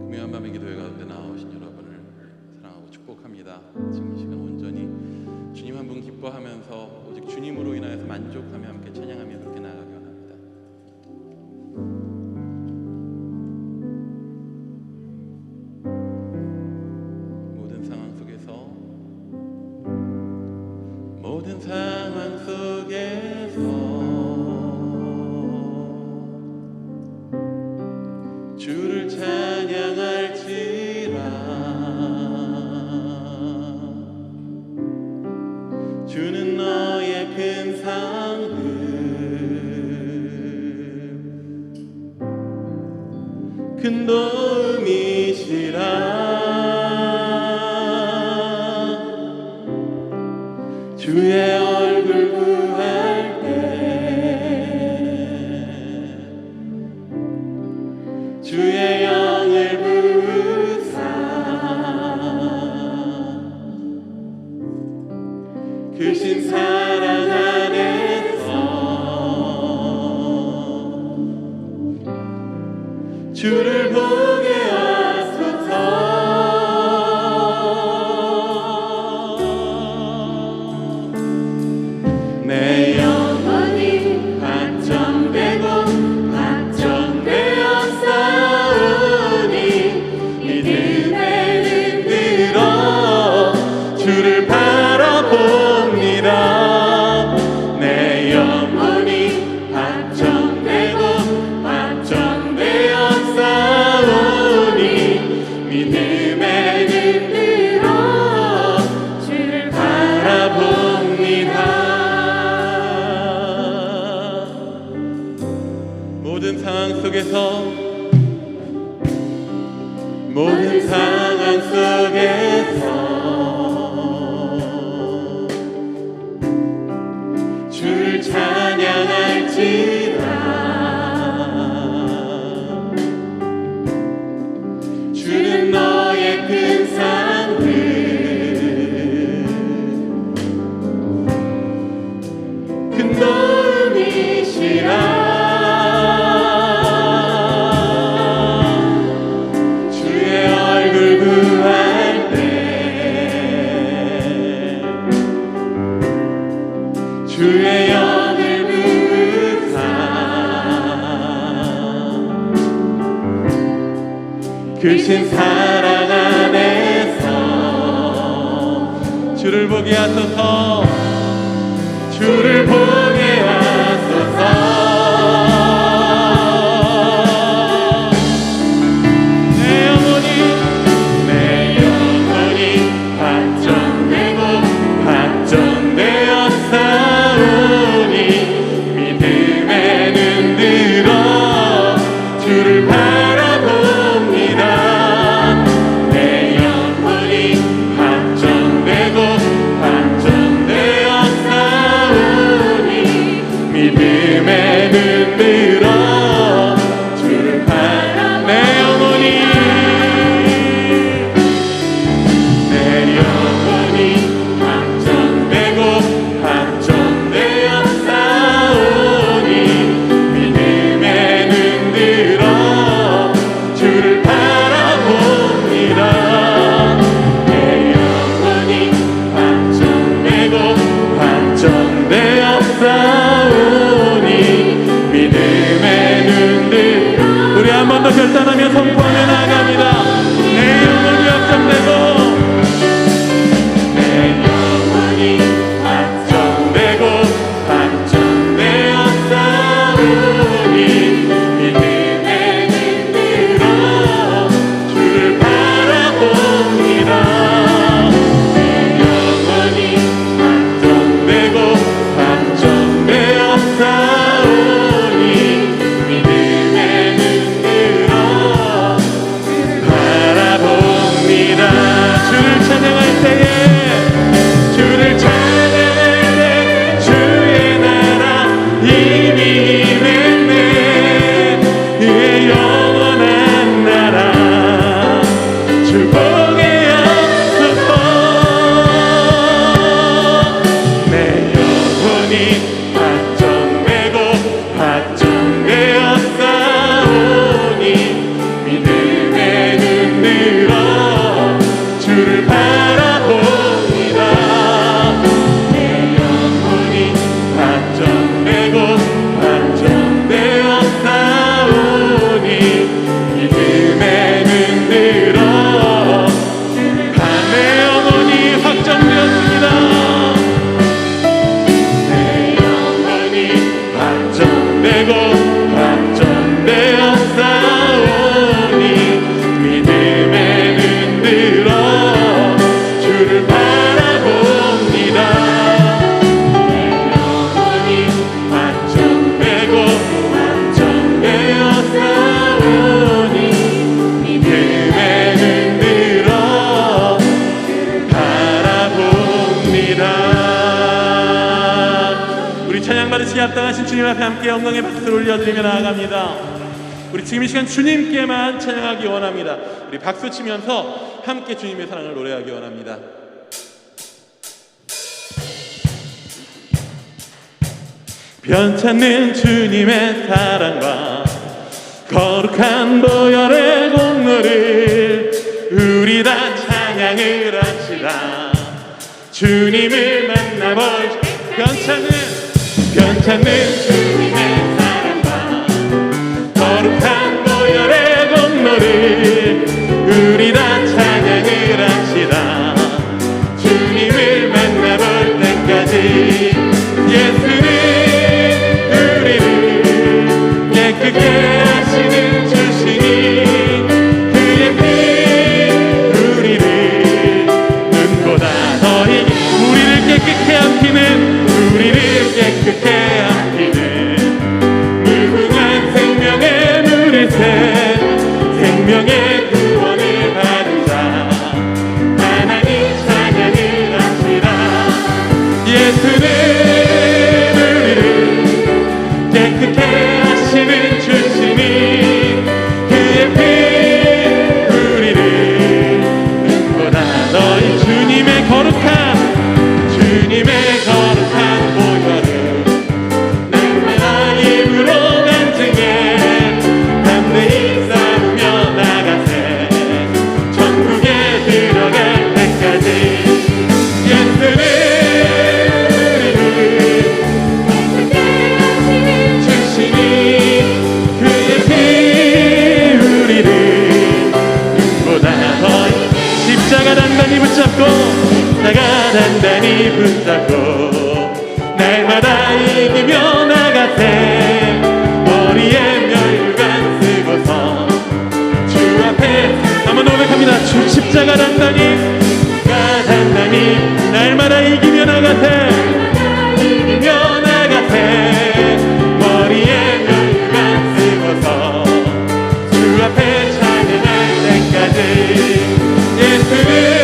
금요한 밤의 기도회 가운데 나오신 여러분을 사랑하고 축복합니다. 지금 이 시간 온전히 주님 한 분 기뻐하면서 오직 주님으로 인하여서 만족하며 함께 찬양하며 그렇게 나아가기 원합니다. 모든 상황 속에서 주를 찬양할지라. 주는 너의 큰 상급, 큰 도움이시라. 주의 얼굴 구할 때 주의 영을 부으사 크신 사랑 안에서 주를 보게 하소서. 내 영혼이 확정되고 확정되어 싸우니 믿음에는 들어 주를 바라봅니다. 내 영혼이 확정되고 확정되어 싸우니 믿음에는 들어 주를 바라봅니다. 모든 상황 속에서 주를 찬양할지라. 주는 너의 큰 상급, 큰 도움이시라. 구할 때 주의 영을 부으사 크신 사랑 안에서 주를 보게 하소서. 주를 보게 하소서. 결단하며 선포하며 나아갑니다. 내 영혼이 확정되고 내 영혼이 확정되고 확정되어 싸우니 믿음에는 들어 주를 바라봅니다. 내 영혼이 확정되고 확정되어 싸우니 믿음에는 주를 찬양할 때에 주의 나라 이미 임했네. 그의 영원한 나라 주 보게 하소서. 내 영혼이 확정되고 확정되어 받으시기 합당하신 주님 앞에 함께 영광의 박수를 올려드리며 나아갑니다. 우리 지금 이 시간 주님께만 찬양하기 원합니다. 우리 박수 치면서 함께 주님의 사랑을 노래하기 원합니다. 변찮는 주님의 사랑과 거룩한 보혈의 공로를 우리 다 찬양을 합시다. 주님을 만나볼 변찮는 주님의 사랑과 거룩한 보혈의 공로를 우리 다 찬양을 합시다. 주님을 만나볼 때까지 예수는 우리를 깨끗게 하시는 주시니 그의 피 우리를 눈보다 더히 우리를 깨끗게 함기는 깨끗게 함기는 무궁한 생명의 물을 새 생명의 구원을 받은 자 하나님 찬양을 합시다. 예수는 우리를 깨끗게 하시는 주시니 그의 피 우리를 눈보다 너희 주님의 거룩한 보혈을 날마다 입으로 간증해 담대히 싸우며 나가세 천국에 들어갈 때까지 예수는 우리를 주시니 그의 피 우리를 눈보다 더 십자가 단단히 붙잡고 날마다 이기며 나가세 머리에 멸류관 쓰고서 주 앞에 한번 고백합니다. 주 십자가 단단히 날마다 이기며 나가세 머리에 멸류관 쓰고서 주 앞에 찬양할 때까지 예수는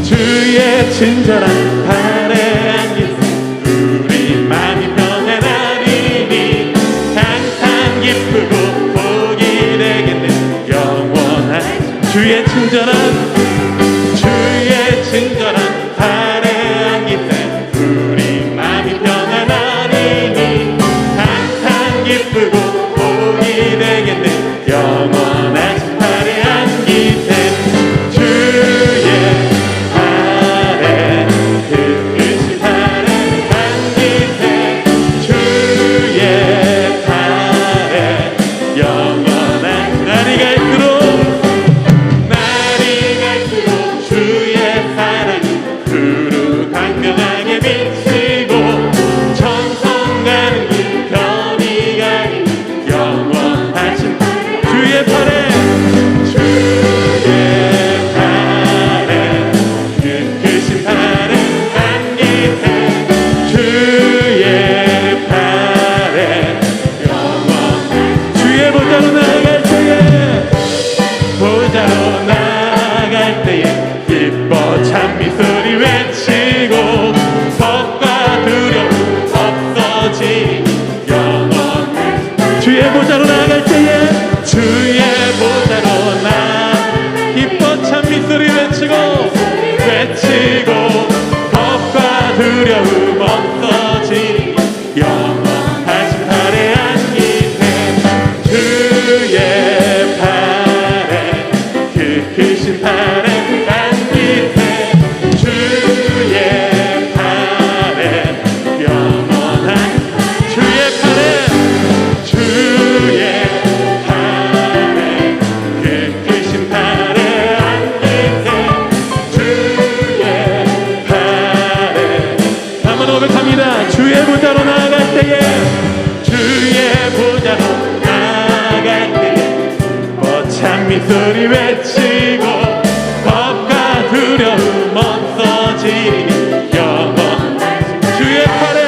주의 친절한 발에 안기세 우리 마음이 평안하리니 항상 기쁘고 복이 되겠네 영원한 주의 친절한 발에 안기세 우리 마음이 평안하리니 항상 기쁘고 복이 되겠네 영원한 발에 안기세 날이 소리 외치고 겁과 두려움 없어지니 영원한 주의 팔에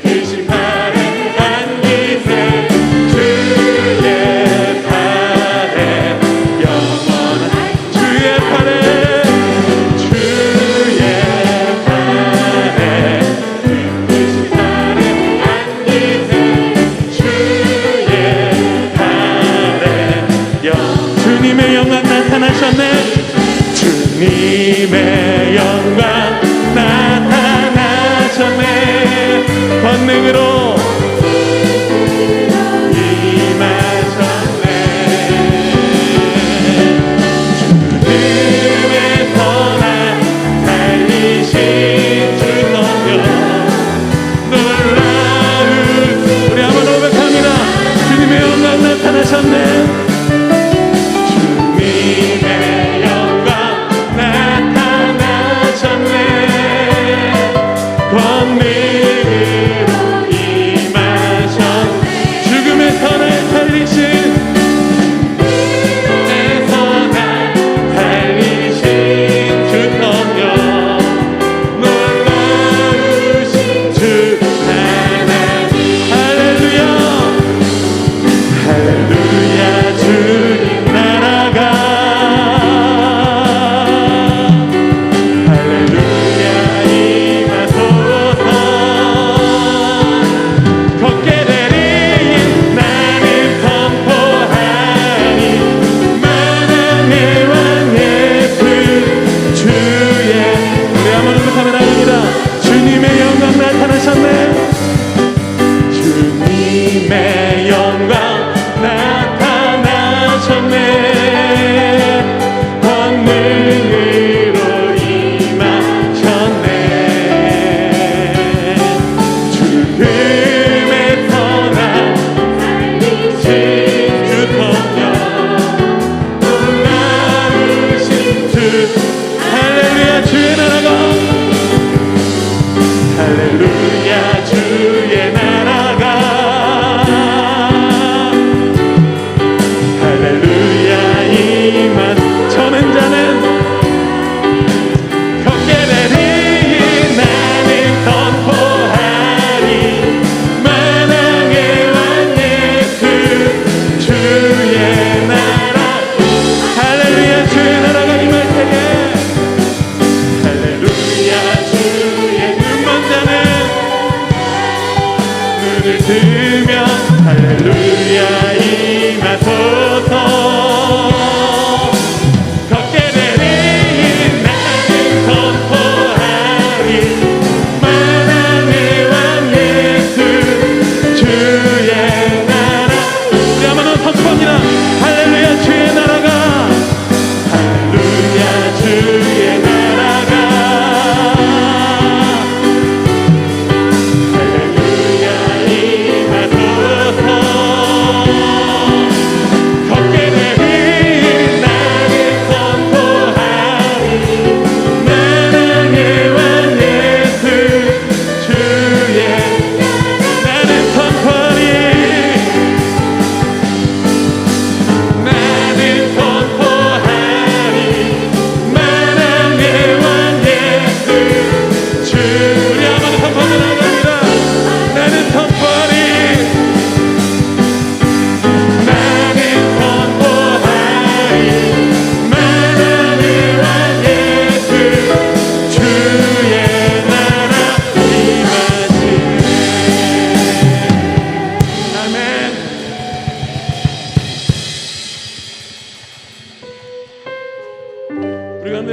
크신 팔에 안기세 주의 팔에 영원한 주의 팔에 크신 팔에 안기세 주의 팔에 주님의 영광 나타나셨네. 주님의 영광 나타나셨네. 권능으로 임하셨네. 주님의 선한 살리신 주 성령 놀라운 우리 한번 고백합니다. 주님의 영광 나타나셨네.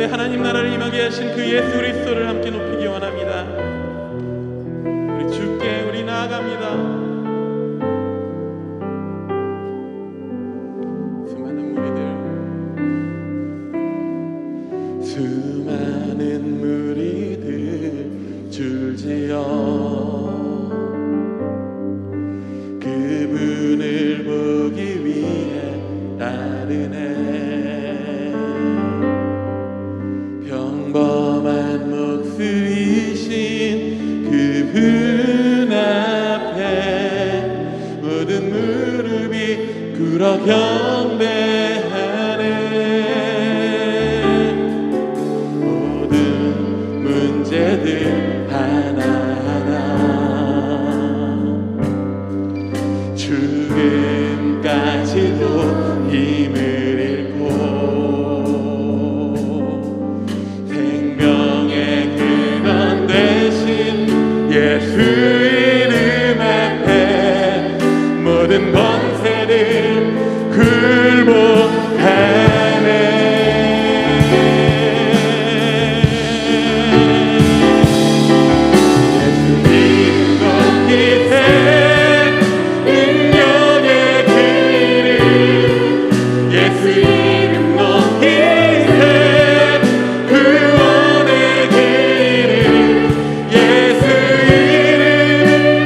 하나님 나라를 임하게 하신 그 예수 그리스도를 함께 높이기 원합니다. 우리 주께 우리 나아갑니다. 수많은 무리들 줄지어 그분을 보기 위해 따르네. 평범한 목수이신 그분 앞에 울어 경배하네. 모든 문제들 하나하나 죽음까지도 힘을 잃고 생명의 근원 되신 예수 이름 앞에 모든 권세를 굴복하네. 예수 이름 높이세 능력의 길을 예수 이름 높이세 구원의 길을 예수 이름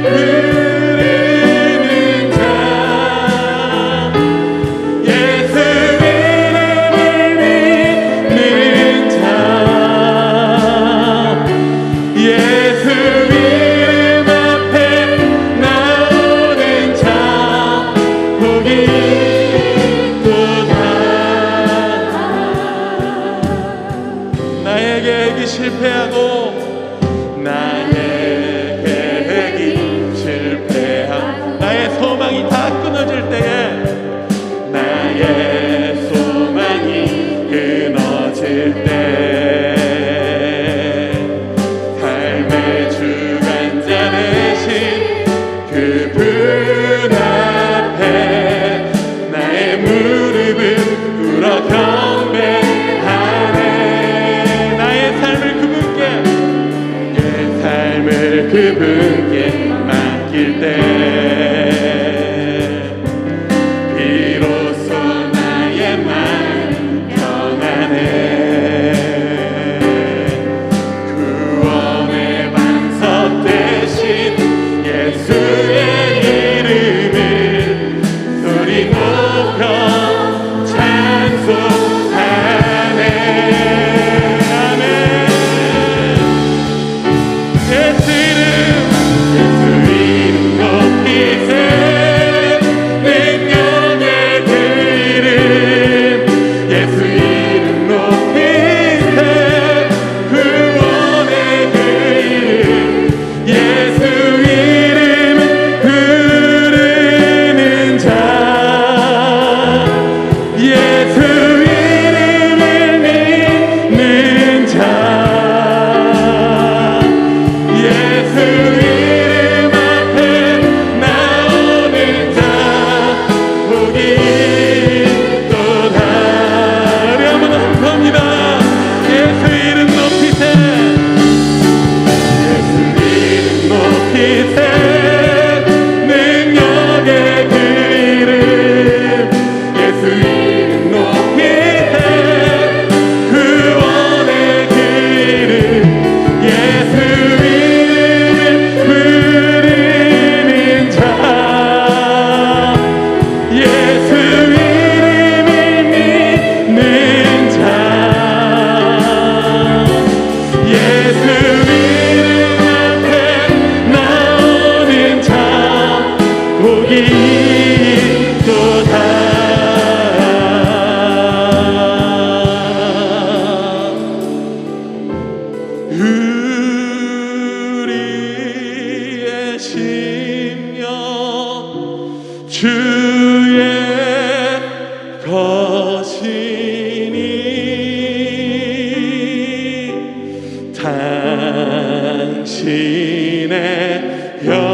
부르는 자 예수 이름을 믿는 자 예수 이름 앞에 나오는 자 복이 있도다. 나의 계획이 실패하고 나의 계획이 실패하고 나의 소망이 다 끊어질 때에 나의 소망이 끊어질 때 삶의 주관자 되신 그분 앞에 나의 무릎을 꿇어 경배하네. 나의 삶을 그분께 맡길 때 비로소 나의 마음 평안해. 구원의 반석 대신 예수의 이름을 소리 높여 찬송하네. 아멘. 예수 이름 높이세 능력의 길을 예수 이름 높이세 구원의 길을 예수 이름 부르는 자 예수 이름을 믿는 자 예수 이름 앞에 나오는 자 복이 있도다. 우리 한번 선포합니다. 예수 이름 높이세 예수 이름 높이세 능력의 길을 예수 이름 높이세 구원의 길을 예수 이름 부르는 자 예수 이름을 믿는 자 예수 이름 앞에 나오는 자 복이 있도다. 우리의 심령 주의 것이니 당신의 형상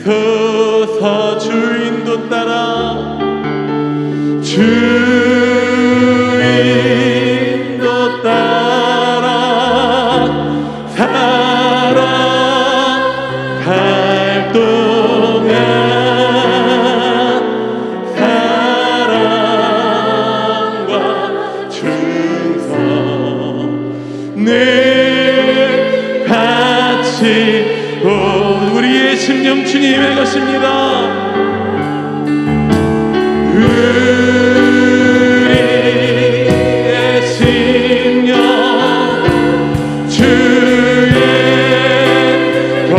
만드소서. 주인도 따라 주인도 따라 살아갈 동안 사랑과 충성 늘 같이 우리의 심령 주님의 것입니다. 우리의 심령 주의 것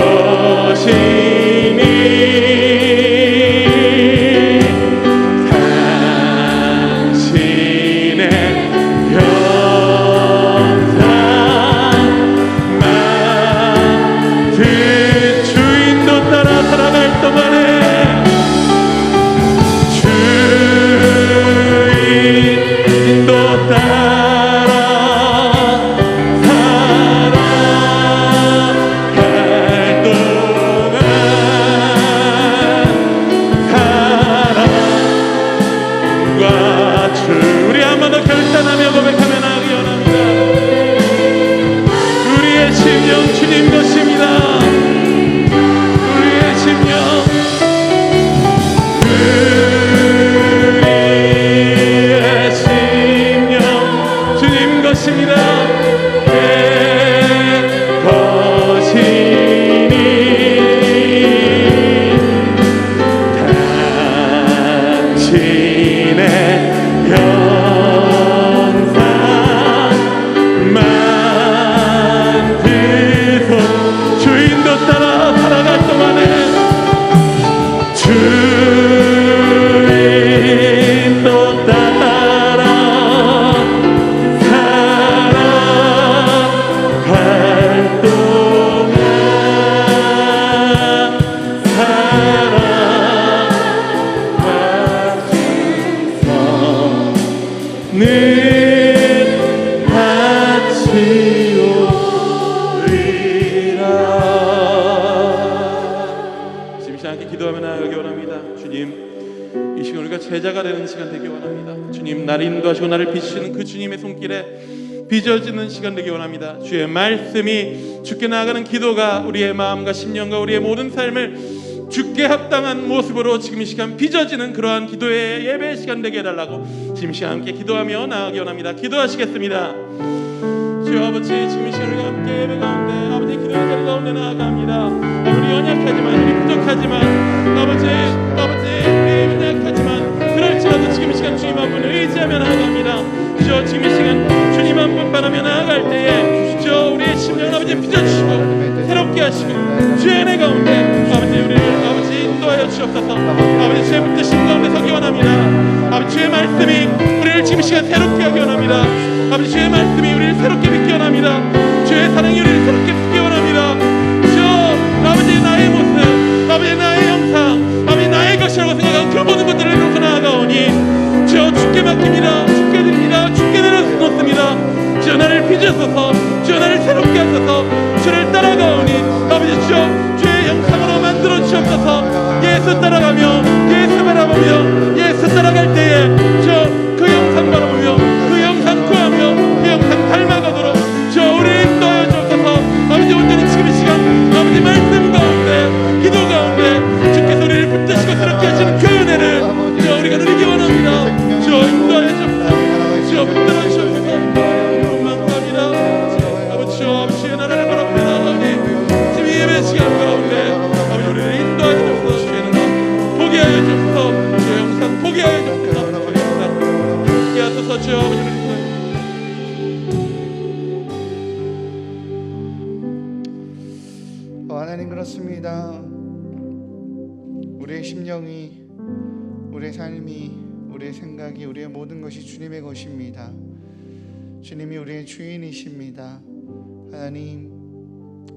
제자가 되는 시간 되기 원합니다. 주님, 나를 인도하시고 나를 비추시는 그 주님의 손길에 빚어지는 시간 되기 원합니다. 주의 말씀이 주께 나아가는 기도가 우리의 마음과 심령과 우리의 모든 삶을 주께 합당한 모습으로 지금 이 시간 빚어지는 그러한 기도의 예배의 시간 되게 해달라고 지금 이 시간 함께 기도하며 나아가기 원합니다. 기도하시겠습니다. 주여 아버지, 지금 이 시간 우리가 함께 예배 가운데 아버지 기도의 자리 가운데 나아갑니다. 우리 연약하지만, 우리 부족하지만, 아버지 우리 연약하지만 그럴지라도 지금 이 시간 주님 한 분을 의지하며 나아갑니다. 주여, 지금 이 시간 주님 한 분 바라며 나아갈 때에 주여 우리의 심령을 아버지 빚어주시고 새롭게 하시고 주의 은혜 가운데 아버지 우리를 아버지 인도하여 주옵소서. 아버지 주의 붙드신 가운데 서기 원합니다. 아버지 주의 말씀이 우리를 지금 이 시간 새롭게 하기 원합니다. 아버지 주의 말씀이 우리를 새롭게 믿기 원합니다. 주의 사랑이 우리를 새롭게 믿기 원합니다. 주여 아버지 나의 모습, 아버지 나의 형상, 아버지 나의 것이라고 생각하고 그 모든 것들을 놓고 나아가오니 주여 주께 맡깁니다. 주께 드립니다. 주께 내려놓습니다. 주여 나를 빚으소서. 주여 나를 새롭게 하소서. 주를 따라가오니 아버지 주여 주의 형상으로 만들어 주옵소서. 예수 따라가며 예수 바라보며 예수 따라갈 때에 주여 그 형상 바라보며 그 형상 구하며 그 형상 닮아가도록 주여 우리를 인도하여 주옵소서. 아버지 온전히 지금 이 시간 아버지 말씀 가운데 기도 가운데 주께서 우리를 붙드시고 새롭게 하시는 그 은혜를 주여 우리가 누리기 원합니다. 주여 인도하여 주옵소서. 주여 붙들어 주옵소서. 주의 나라를 바라보며 나아가니 지금 예배 시간 가운데 아버지 우리를 인도하여 주옵소서. 주의 나라 보게 하여 주옵소서. 주의 영상 보게 하여 주옵소서. 주의 영상 보게 하소서. 주여 아버지 우리를 인도하여 하나님, 그렇습니다. 우리의 심령이, 우리의 삶이, 우리의 생각이, 우리의 모든 것이 주님의 것입니다. 주님이 우리의 주인이십니다. 하나님,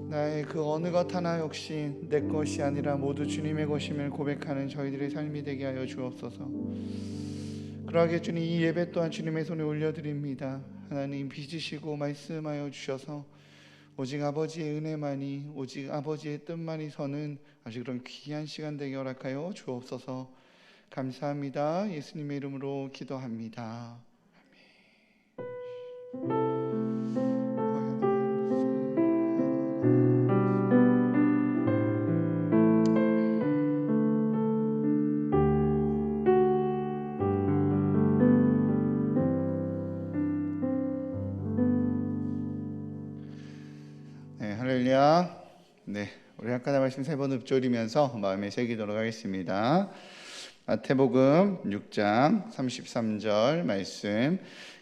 나의 그 어느 것 하나 역시 내 것이 아니라 모두 주님의 것임을 고백하는 저희들의 삶이 되게 하여 주옵소서. 그러하게 주님, 이 예배 또한 주님의 손에 올려드립니다. 하나님, 빚으시고 말씀하여 주셔서 오직 아버지의 은혜만이, 오직 아버지의 뜻만이 서는 아주 그런 귀한 시간 되게 허락하여 주옵소서. 감사합니다. 예수님의 이름으로 기도합니다. 아멘. 할렐루야. 네, 우리 아까 말씀 세 번 읊조리면서 마음에 새기도록 하겠습니다. 마태복음 6장 33절 말씀.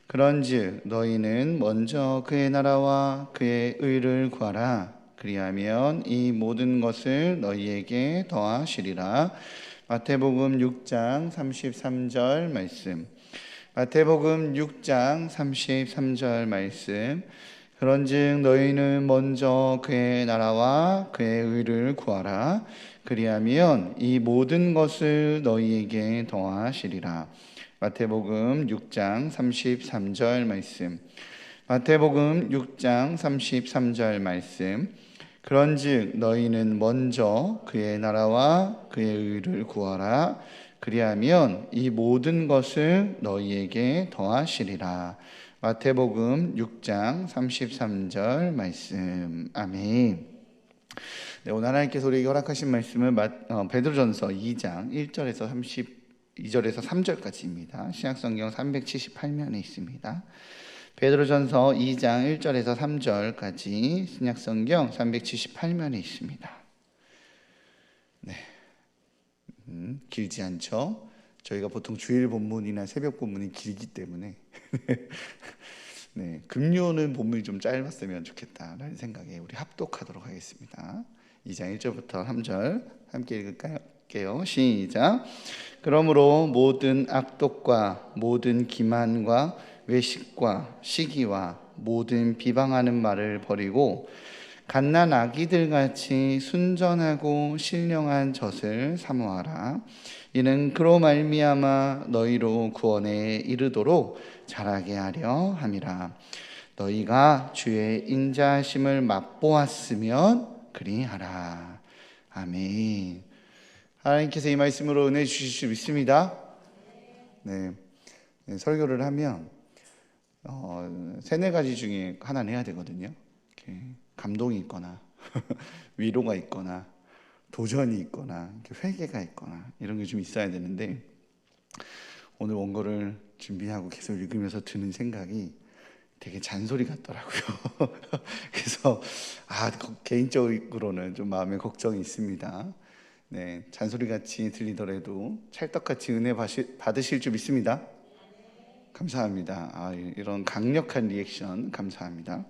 그런즉 너희는 먼저 그의 나라와 그의 의를 구하라. 그리하면 이 모든 것을 너희에게 더하시리라. 마태복음 6장 33절 말씀. 마태복음 6장 33절 말씀. 그런즉 너희는 먼저 그의 나라와 그의 의를 구하라. 그리하면 이 모든 것을 너희에게 더하시리라. 마태복음 6장 33절 말씀. 마태복음 6장 33절 말씀. 그런즉 너희는 먼저 그의 나라와 그의 의를 구하라. 그리하면 이 모든 것을 너희에게 더하시리라. 마태복음 6장 33절 말씀. 아멘. 네, 오늘 하나님께서 우리에게 허락하신 말씀은 베드로전서 2장 1절에서 32절에서 3절까지입니다. 신약성경 378면에 있습니다. 베드로전서 2장 1절에서 3절까지 신약성경 378면에 있습니다. 네, 길지 않죠? 저희가 보통 주일 본문이나 새벽 본문이 길기 때문에 네, 금요는 본문이 좀 짧았으면 좋겠다라는 생각에 우리 합독하도록 하겠습니다. 2장 1절부터 3절 함께 읽을게요. 시작. 그러므로 모든 악독과 모든 기만과 외식과 시기와 모든 비방하는 말을 버리고 갓난 아기들같이 순전하고 신령한 젖을 사모하라. 이는 그로 말미암아 너희로 구원에 이르도록 자라게 하려 함이라. 너희가 주의 인자하심을 맛보았으면 그리하라. 아멘. 하나님께서 이 말씀으로 은혜 주실 수 믿습니다. 네, 설교를 하면 세네 가지 중에 하나는 해야 되거든요. 이렇게 감동이 있거나 위로가 있거나 도전이 있거나 회개가 있거나 이런 게 좀 있어야 되는데, 오늘 원고를 준비하고 계속 읽으면서 드는 생각이 되게 잔소리 같더라고요. 그래서 개인적으로는 좀 마음에 걱정이 있습니다. 네, 잔소리 같이 들리더라도 찰떡같이 은혜 받으실 줄 믿습니다. 감사합니다. 이런 강력한 리액션 감사합니다.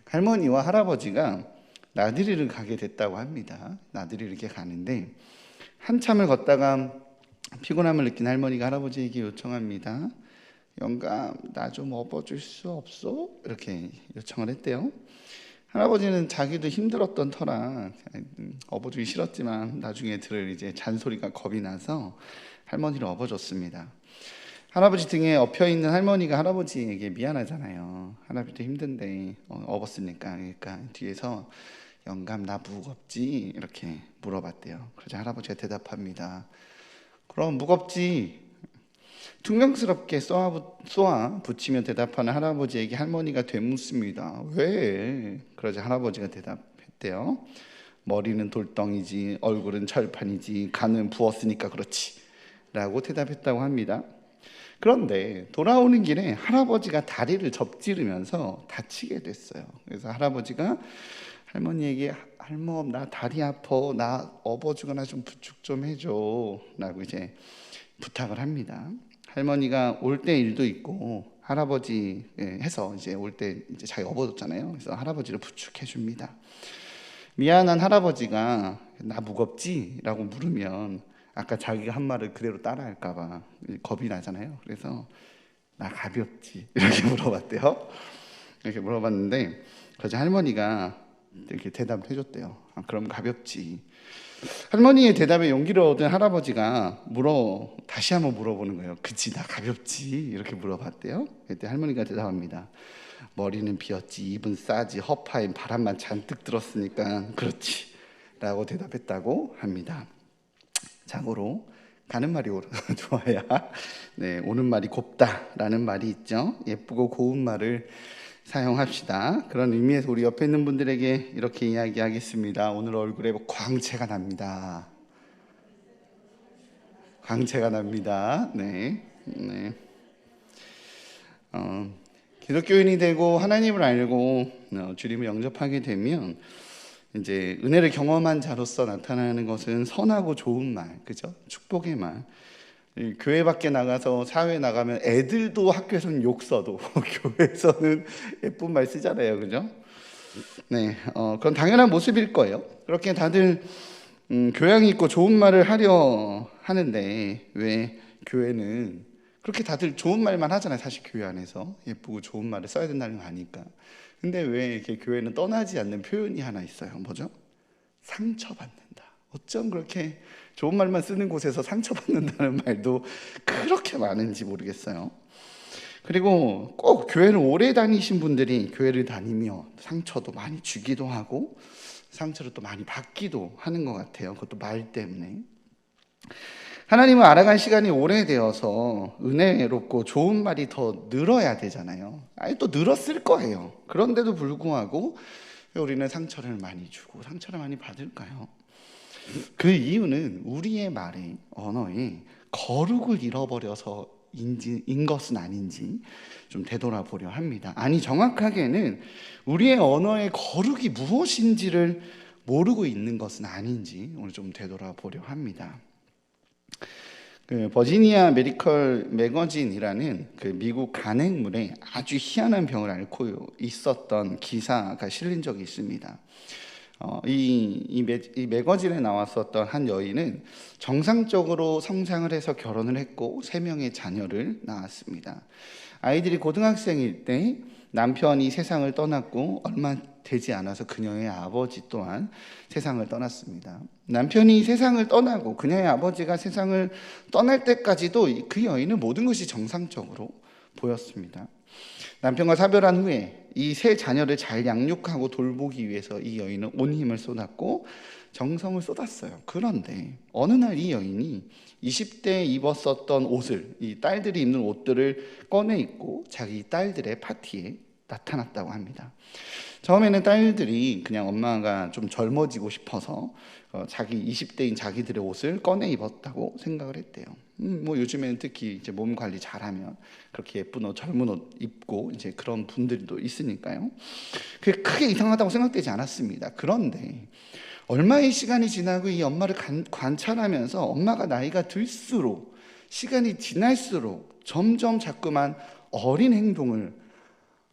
할머니와 할아버지가 나들이를 가게 됐다고 합니다. 나들이를 이렇게 가는데 한참을 걷다가 피곤함을 느낀 할머니가 할아버지에게 요청합니다. 영감, 나 좀 업어줄 수 없어? 이렇게 요청을 했대요. 할아버지는 자기도 힘들었던 터라 업어주기 싫었지만 나중에 들을 이제 잔소리가 겁이 나서 할머니를 업어줬습니다. 할아버지 등에 엎혀있는 할머니가 할아버지에게 미안하잖아요. 할아버지도 힘든데 업었으니까. 그러니까 뒤에서 영감, 나 무겁지? 이렇게 물어봤대요. 그러자 할아버지가 대답합니다. 그럼 무겁지? 퉁명스럽게 쏘아 붙이며 대답하는 할아버지에게 할머니가 되묻습니다. 왜? 그러자 할아버지가 대답했대요. 머리는 돌덩이지, 얼굴은 철판이지, 간은 부었으니까 그렇지 라고 대답했다고 합니다. 그런데 돌아오는 길에 할아버지가 다리를 접지르면서 다치게 됐어요. 그래서 할아버지가 할머니에게 할멈, 나 다리 아파, 나 업어주거나 좀 부축 좀 해줘 라고 이제 부탁을 합니다. 할머니가 올 때 일도 있고 할아버지 해서 이제 올 때 이제 자기 업어줬잖아요. 그래서 할아버지를 부축해 줍니다. 미안한 할아버지가 나 무겁지? 라고 물으면 아까 자기가 한 말을 그대로 따라할까 봐 겁이 나잖아요. 그래서 나 가볍지? 이렇게 물어봤대요. 이렇게 물어봤는데 그래서 할머니가 이렇게 대답을 해줬대요. 그럼 가볍지. 할머니의 대답에 용기를 얻은 할아버지가 다시 한번 물어보는 거예요. 그치, 나 가볍지? 이렇게 물어봤대요. 그때 할머니가 대답합니다. 머리는 비었지, 입은 싸지, 허파엔 바람만 잔뜩 들었으니까 그렇지 라고 대답했다고 합니다. 자고로 가는 말이 좋아야 오는 말이 곱다라는 말이 있죠. 예쁘고 고운 말을 사용합시다. 그런 의미에서 우리 옆에 있는 분들에게 이렇게 이야기하겠습니다. 오늘 얼굴에 광채가 납니다. 광채가 납니다. 네. 기독교인이 되고 하나님을 알고 주님을 영접하게 되면 이제 은혜를 경험한 자로서 나타나는 것은 선하고 좋은 말, 그죠? 축복의 말. 교회 밖에 나가서 사회에 나가면 애들도 학교에서는 욕 써도 교회에서는 예쁜 말 쓰잖아요, 그죠? 네, 그건 당연한 모습일 거예요. 그렇게 다들 교양이 있고 좋은 말을 하려 하는데 왜 교회는 그렇게 다들 좋은 말만 하잖아요. 사실 교회 안에서 예쁘고 좋은 말을 써야 된다는 거 아니까. 근데 왜 이렇게 교회는 떠나지 않는 표현이 하나 있어요. 뭐죠? 상처받는다. 어쩜 그렇게 좋은 말만 쓰는 곳에서 상처받는다는 말도 그렇게 많은지 모르겠어요. 그리고 꼭 교회를 오래 다니신 분들이 교회를 다니며 상처도 많이 주기도 하고 상처를 또 많이 받기도 하는 것 같아요. 그것도 말 때문에. 하나님을 알아간 시간이 오래되어서 은혜롭고 좋은 말이 더 늘어야 되잖아요. 또 늘었을 거예요. 그런데도 불구하고 왜 우리는 상처를 많이 주고 상처를 많이 받을까요? 그 이유는 우리의 말에, 언어에 거룩을 잃어버려서인 것은 아닌지 좀 되돌아보려 합니다. 아니, 정확하게는 우리의 언어의 거룩이 무엇인지를 모르고 있는 것은 아닌지 오늘 좀 되돌아보려 합니다. 버지니아 메디컬 매거진이라는 미국 간행물에 아주 희한한 병을 앓고 있었던 기사가 실린 적이 있습니다. 이 매거진에 나왔었던 한 여인은 정상적으로 성장을 해서 결혼을 했고 3명의 자녀를 낳았습니다. 아이들이 고등학생일 때 남편이 세상을 떠났고 얼마 되지 않아서 그녀의 아버지 또한 세상을 떠났습니다. 남편이 세상을 떠나고 그녀의 아버지가 세상을 떠날 때까지도 그 여인은 모든 것이 정상적으로 보였습니다. 남편과 사별한 후에 이 세 자녀를 잘 양육하고 돌보기 위해서 이 여인은 온 힘을 쏟았고 정성을 쏟았어요. 그런데 어느 날 이 여인이 20대에 입었었던 옷을, 이 딸들이 입는 옷들을 꺼내 입고 자기 딸들의 파티에 나타났다고 합니다. 처음에는 딸들이 그냥 엄마가 좀 젊어지고 싶어서 자기 20대인 자기들의 옷을 꺼내 입었다고 생각을 했대요. 뭐 요즘에는 특히 이제 몸 관리 잘하면 그렇게 예쁜 옷, 젊은 옷 입고 이제 그런 분들도 있으니까요. 그게 크게 이상하다고 생각되지 않았습니다. 그런데 얼마의 시간이 지나고 이 엄마를 관찰하면서 엄마가 나이가 들수록, 시간이 지날수록 점점 자꾸만 어린 행동을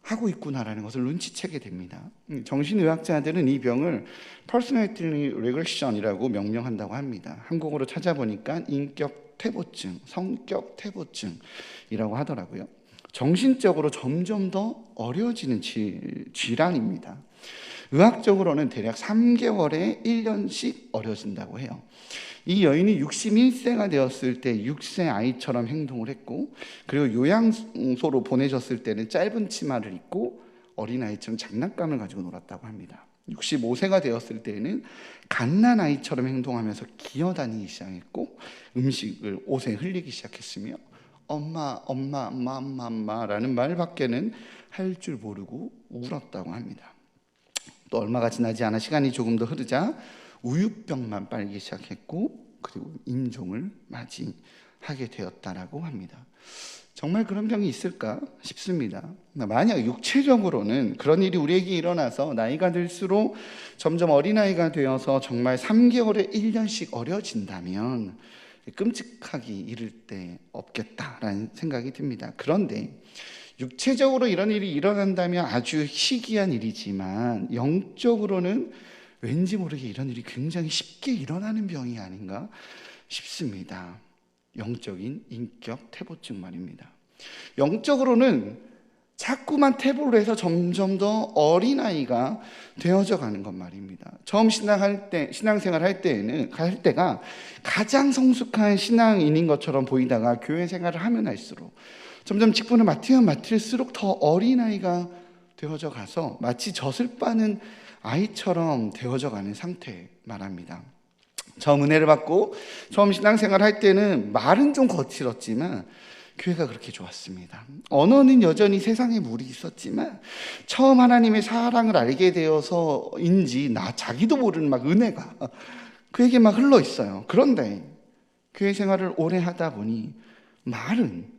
하고 있구나라는 것을 눈치채게 됩니다. 정신의학자들은 이 병을 personality regression이라고 명명한다고 합니다. 한국어로 찾아보니까 인격 퇴보증, 성격 퇴보증이라고 하더라고요. 정신적으로 점점 더 어려지는 질환입니다. 의학적으로는 대략 3개월에 1년씩 어려진다고 해요. 이 여인이 61세가 되었을 때 6세 아이처럼 행동을 했고, 그리고 요양소로 보내졌을 때는 짧은 치마를 입고 어린아이처럼 장난감을 가지고 놀았다고 합니다. 65세가 되었을 때에는 갓난아이처럼 행동하면서 기어다니기 시작했고, 음식을 옷에 흘리기 시작했으며 엄마라는 말밖에는 할 줄 모르고 울었다고 합니다. 또 얼마가 지나지 않아 시간이 조금 더 흐르자 우유병만 빨기 시작했고, 그리고 임종을 맞이하게 되었다라고 합니다. 정말 그런 병이 있을까 싶습니다. 만약 육체적으로는 그런 일이 우리에게 일어나서 나이가 들수록 점점 어린아이가 되어서 정말 3개월에 1년씩 어려진다면 끔찍하기 이를 데 없겠다라는 생각이 듭니다. 그런데 육체적으로 이런 일이 일어난다면 아주 희귀한 일이지만 영적으로는 왠지 모르게 이런 일이 굉장히 쉽게 일어나는 병이 아닌가 싶습니다. 영적인 인격 퇴보증 말입니다. 영적으로는 자꾸만 퇴보를 해서 점점 더 어린아이가 되어져 가는 것 말입니다. 처음 신앙생활 할 때가 가장 성숙한 신앙인인 것처럼 보이다가 교회 생활을 하면 할수록 점점 직분을 맡을수록 더 어린아이가 되어져 가서 마치 젖을 빠는 아이처럼 되어져 가는 상태 말합니다. 처음 은혜를 받고 처음 신앙생활 할 때는 말은 좀 거칠었지만 교회가 그렇게 좋았습니다. 언어는 여전히 세상에 물이 있었지만 처음 하나님의 사랑을 알게 되어서인지 자기도 모르는 막 은혜가 그에게 막 흘러 있어요. 그런데 교회 생활을 오래 하다 보니 말은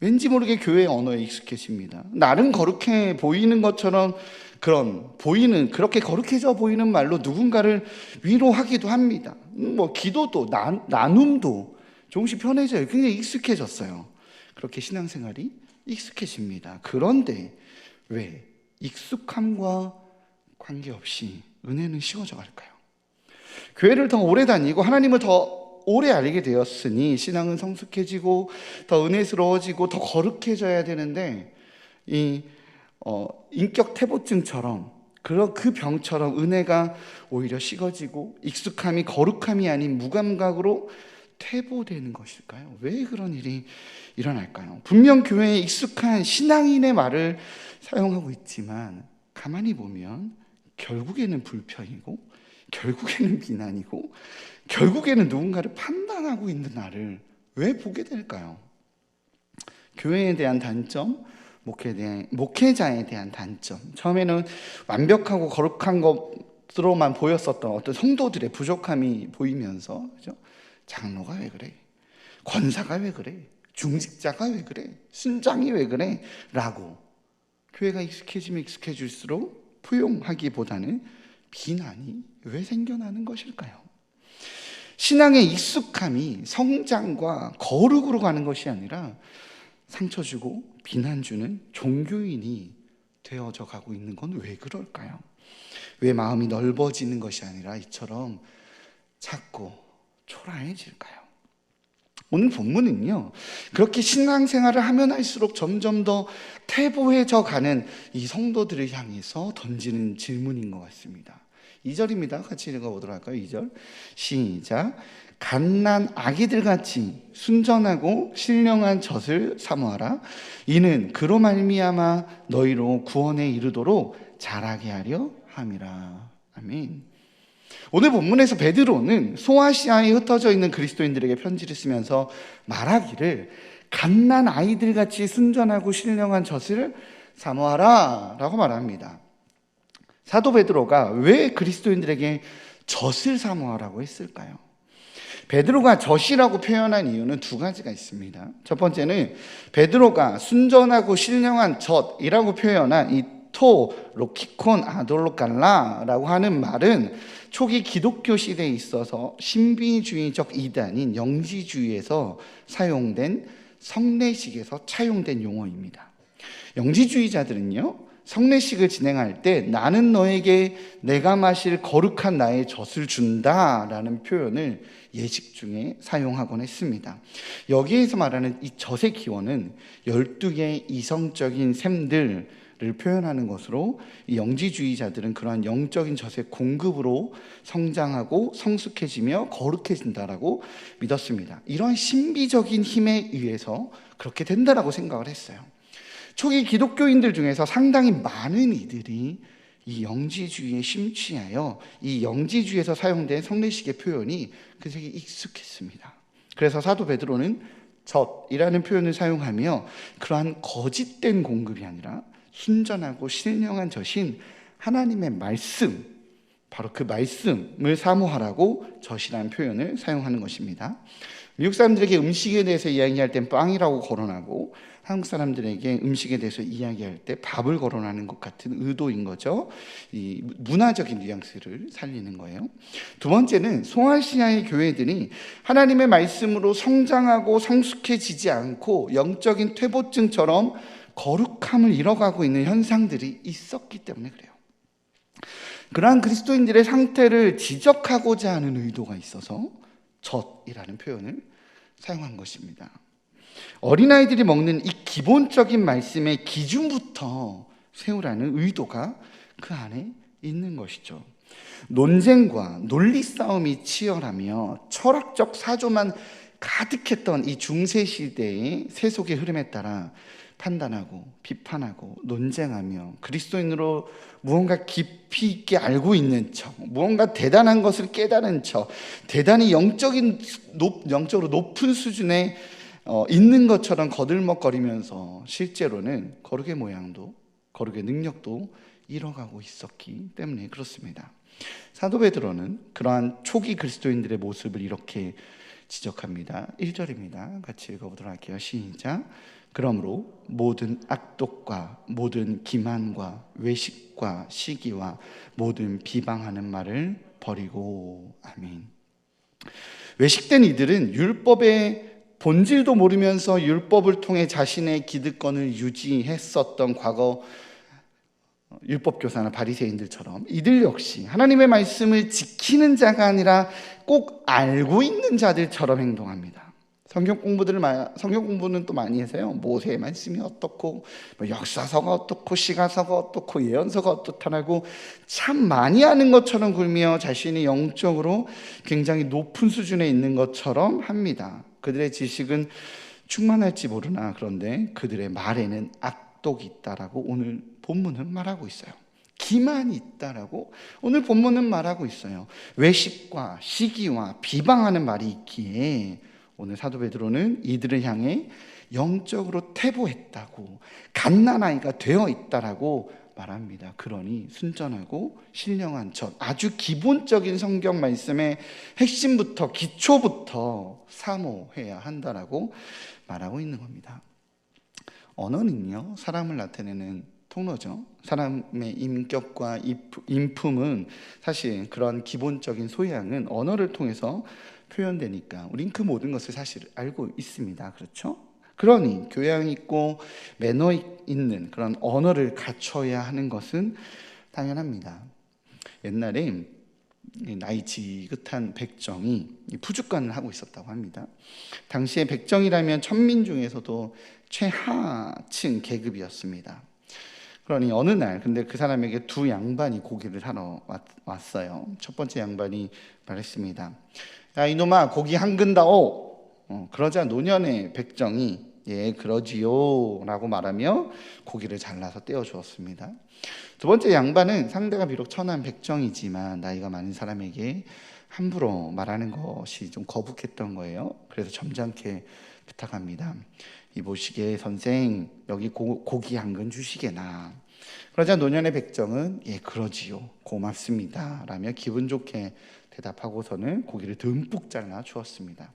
왠지 모르게 교회의 언어에 익숙해집니다. 나름 거룩해 보이는 것처럼 그렇게 거룩해져 보이는 말로 누군가를 위로하기도 합니다. 뭐 기도도 나눔도 조금씩 편해져요. 굉장히 익숙해졌어요. 그렇게 신앙생활이 익숙해집니다. 그런데 왜 익숙함과 관계없이 은혜는 쉬워져 갈까요? 교회를 더 오래 다니고 하나님을 더 오래 알게 되었으니 신앙은 성숙해지고 더 은혜스러워지고 더 거룩해져야 되는데 인격 퇴보증처럼 그 병처럼 은혜가 오히려 식어지고 익숙함이 거룩함이 아닌 무감각으로 퇴보되는 것일까요? 왜 그런 일이 일어날까요? 분명 교회에 익숙한 신앙인의 말을 사용하고 있지만 가만히 보면 결국에는 불평이고 결국에는 비난이고 결국에는 누군가를 판단하고 있는 나를 왜 보게 될까요? 교회에 대한 단점, 목회자에 대한 단점. 처음에는 완벽하고 거룩한 것으로만 보였었던 어떤 성도들의 부족함이 보이면서, 그죠? 장로가 왜 그래? 권사가 왜 그래? 중직자가 왜 그래? 순장이 왜 그래? 라고 교회가 익숙해지면 익숙해질수록 포용하기보다는 비난이 왜 생겨나는 것일까요? 신앙의 익숙함이 성장과 거룩으로 가는 것이 아니라 상처 주고 비난 주는 종교인이 되어져 가고 있는 건 왜 그럴까요? 왜 마음이 넓어지는 것이 아니라 이처럼 작고 초라해질까요? 오늘 본문은요, 그렇게 신앙생활을 하면 할수록 점점 더 퇴보해져 가는 이 성도들을 향해서 던지는 질문인 것 같습니다. 2절입니다. 같이 읽어보도록 할까요? 2절 시작. 갓난 아기들 같이 순전하고 신령한 젖을 사모하라. 이는 그로 말미암아 너희로 구원에 이르도록 자라게 하려 함이라. 아멘. 오늘 본문에서 베드로는 소아시아에 흩어져 있는 그리스도인들에게 편지를 쓰면서 말하기를 갓난 아이들 같이 순전하고 신령한 젖을 사모하라 라고 말합니다. 사도 베드로가 왜 그리스도인들에게 젖을 사모하라고 했을까요? 베드로가 젖이라고 표현한 이유는 두 가지가 있습니다. 첫 번째는 베드로가 순전하고 신령한 젖이라고 표현한 이 토 로키콘 아돌로칼라라고 하는 말은 초기 기독교 시대에 있어서 신비주의적 이단인 영지주의에서 사용된 성례식에서 차용된 용어입니다. 영지주의자들은요, 성례식을 진행할 때 나는 너에게 내가 마실 거룩한 나의 젖을 준다라는 표현을 예식 중에 사용하곤 했습니다. 여기에서 말하는 이 젖의 기원은 12개의 이성적인 샘들을 표현하는 것으로 이 영지주의자들은 그러한 영적인 젖의 공급으로 성장하고 성숙해지며 거룩해진다라고 믿었습니다. 이러한 신비적인 힘에 의해서 그렇게 된다라고 생각을 했어요. 초기 기독교인들 중에서 상당히 많은 이들이 이 영지주의에 심취하여 이 영지주의에서 사용된 성례식의 표현이 그들에게 익숙했습니다. 그래서 사도 베드로는 젖이라는 표현을 사용하며 그러한 거짓된 공급이 아니라 순전하고 신령한 젖인 하나님의 말씀, 바로 그 말씀을 사모하라고 젖이라는 표현을 사용하는 것입니다. 미국 사람들에게 음식에 대해서 이야기할 땐 빵이라고 거론하고 한국 사람들에게 음식에 대해서 이야기할 때 밥을 거론하는 것 같은 의도인 거죠. 이 문화적인 뉘앙스를 살리는 거예요. 두 번째는 소아시아의 교회들이 하나님의 말씀으로 성장하고 성숙해지지 않고 영적인 퇴보증처럼 거룩함을 잃어가고 있는 현상들이 있었기 때문에 그래요. 그러한 그리스도인들의 상태를 지적하고자 하는 의도가 있어서 젖이라는 표현을 사용한 것입니다. 어린아이들이 먹는 이 기본적인 말씀의 기준부터 세우라는 의도가 그 안에 있는 것이죠. 논쟁과 논리 싸움이 치열하며 철학적 사조만 가득했던 이 중세시대의 세속의 흐름에 따라 판단하고 비판하고 논쟁하며 그리스도인으로 무언가 깊이 있게 알고 있는 척, 무언가 대단한 것을 깨달은 척, 대단히 영적으로 높은 수준에 있는 것처럼 거들먹거리면서 실제로는 거룩의 모양도 거룩의 능력도 잃어가고 있었기 때문에 그렇습니다. 사도 베드로는 그러한 초기 그리스도인들의 모습을 이렇게 지적합니다. 1절입니다. 같이 읽어보도록 할게요. 시작. 그러므로 모든 악독과 모든 기만과 외식과 시기와 모든 비방하는 말을 버리고. 아멘. 외식된 이들은 율법의 본질도 모르면서 율법을 통해 자신의 기득권을 유지했었던 과거 율법교사나 바리새인들처럼 이들 역시 하나님의 말씀을 지키는 자가 아니라 꼭 알고 있는 자들처럼 행동합니다. 성경 공부는 또 많이 해서요. 모세의 말씀이 어떻고 역사서가 어떻고 시가서가 어떻고 예언서가 어떻다라고 참 많이 아는 것처럼 굴며 자신이 영적으로 굉장히 높은 수준에 있는 것처럼 합니다. 그들의 지식은 충만할지 모르나 그런데 그들의 말에는 악독이 있다라고 오늘 본문은 말하고 있어요. 기만이 있다라고 오늘 본문은 말하고 있어요. 외식과 시기와 비방하는 말이 있기에 오늘 사도 베드로는 이들을 향해 영적으로 퇴보했다고 갓난아이가 되어 있다라고 말합니다. 그러니 순전하고 신령한 젖, 아주 기본적인 성경 말씀의 핵심부터 기초부터 사모해야 한다라고 말하고 있는 겁니다. 언어는요, 사람을 나타내는 통로죠. 사람의 인격과 인품은 사실 그런 기본적인 소양은 언어를 통해서 표현되니까 우린 그 모든 것을 사실 알고 있습니다. 그렇죠? 그러니 교양 있고 매너 있는 그런 언어를 갖춰야 하는 것은 당연합니다. 옛날에 나이 지긋한 백정이 푸주간을 하고 있었다고 합니다. 당시에 백정이라면 천민 중에서도 최하층 계급이었습니다. 그러니 어느 날 근데 그 사람에게 두 양반이 고기를 사러 왔어요. 첫 번째 양반이 말했습니다. 야 이놈아 고기 한 근다오. 그러자 노년의 백정이 예 그러지요 라고 말하며 고기를 잘라서 떼어주었습니다. 두 번째 양반은 상대가 비록 천한 백정이지만 나이가 많은 사람에게 함부로 말하는 것이 좀 거북했던 거예요. 그래서 점잖게 부탁합니다. 이보시게 선생 여기 고기 한 근 주시게나. 그러자 노년의 백정은 예 그러지요 고맙습니다 라며 기분 좋게 대답하고서는 고기를 듬뿍 잘라 주었습니다.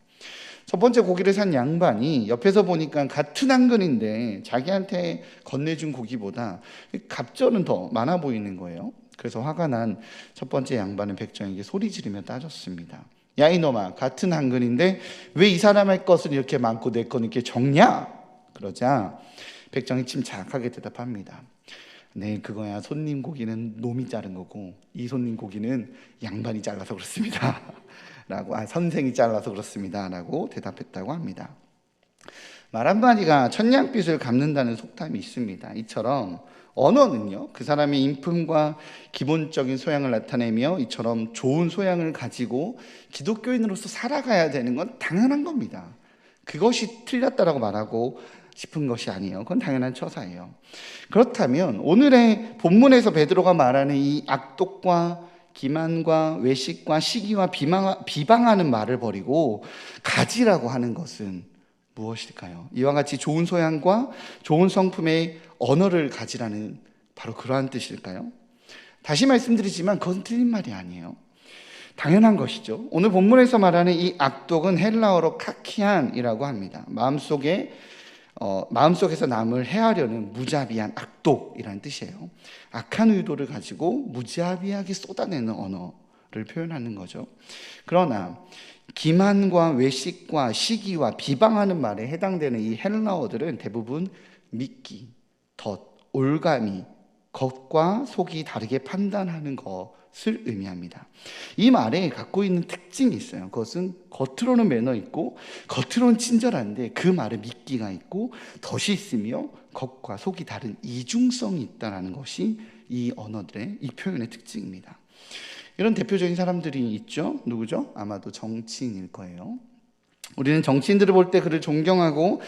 첫 번째 고기를 산 양반이 옆에서 보니까 같은 한 근인데 자기한테 건네준 고기보다 갑절은 더 많아 보이는 거예요. 그래서 화가 난 첫 번째 양반은 백정에게 소리 지르며 따졌습니다. 야 이놈아 같은 한 근인데 왜 이 사람의 것은 이렇게 많고 내 건 이렇게 적냐? 그러자 백정이 침착하게 대답합니다. 네 그거야 손님 고기는 놈이 자른 거고 이 손님 고기는 양반이 잘라서 그렇습니다 라고 선생이 잘라서 그렇습니다 라고 대답했다고 합니다. 말 한마디가 천냥빚을 갚는다는 속담이 있습니다. 이처럼 언어는요 그 사람의 인품과 기본적인 소양을 나타내며 이처럼 좋은 소양을 가지고 기독교인으로서 살아가야 되는 건 당연한 겁니다. 그것이 틀렸다라고 말하고 싶은 것이 아니에요. 그건 당연한 처사예요. 그렇다면 오늘의 본문에서 베드로가 말하는 이 악독과 기만과 외식과 시기와 비방하는 말을 버리고 가지라고 하는 것은 무엇일까요? 이와 같이 좋은 소양과 좋은 성품의 언어를 가지라는 바로 그러한 뜻일까요? 다시 말씀드리지만 그것은 틀린 말이 아니에요. 당연한 것이죠. 오늘 본문에서 말하는 이 악독은 헬라어로 카키안이라고 합니다. 마음속에서 남을 해하려는 무자비한 악독이라는 뜻이에요. 악한 의도를 가지고 무자비하게 쏟아내는 언어를 표현하는 거죠. 그러나 기만과 외식과 시기와 비방하는 말에 해당되는 이 헬라어들은 대부분 미끼, 덫, 올가미, 겉과 속이 다르게 판단하는 것을 의미합니다. 이 말에 갖고 있는 특징이 있어요. 그것은 겉으로는 매너 있고 겉으로는 친절한데 그 말에 미끼가 있고 덫이 있으며 겉과 속이 다른 이중성이 있다는 것이 이 언어들의 이 표현의 특징입니다. 이런 대표적인 사람들이 있죠. 누구죠? 아마도 정치인일 거예요. 우리는 정치인들을 볼 때 그를 존경하고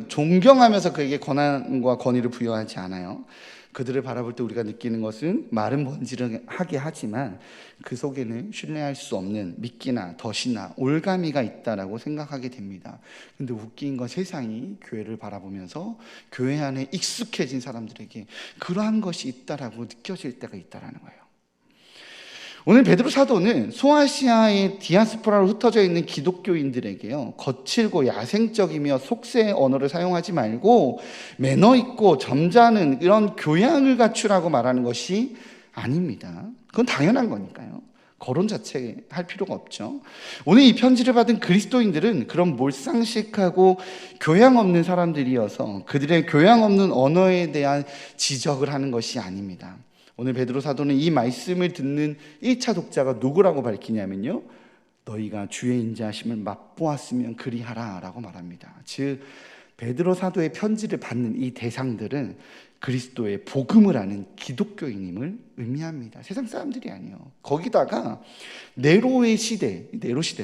존경하면서 그에게 권한과 권위를 부여하지 않아요. 그들을 바라볼 때 우리가 느끼는 것은 말은 번지르하게 하지만 그 속에는 신뢰할 수 없는 미끼나 덫이나 올가미가 있다라고 생각하게 됩니다. 근데 웃긴 건 세상이 교회를 바라보면서 교회 안에 익숙해진 사람들에게 그러한 것이 있다라고 느껴질 때가 있다라는 거예요. 오늘 베드로 사도는 소아시아의 디아스포라로 흩어져 있는 기독교인들에게요, 거칠고 야생적이며 속세의 언어를 사용하지 말고 매너 있고 점잖은 이런 교양을 갖추라고 말하는 것이 아닙니다. 그건 당연한 거니까요. 거론 자체 할 필요가 없죠. 오늘 이 편지를 받은 그리스도인들은 그런 몰상식하고 교양 없는 사람들이어서 그들의 교양 없는 언어에 대한 지적을 하는 것이 아닙니다. 오늘 베드로 사도는 이 말씀을 듣는 1차 독자가 누구라고 밝히냐면요, 너희가 주의 인자하심을 맛보았으면 그리하라 라고 말합니다. 즉 베드로 사도의 편지를 받는 이 대상들은 그리스도의 복음을 아는 기독교인임을 의미합니다. 세상 사람들이 아니에요. 거기다가 네로 시대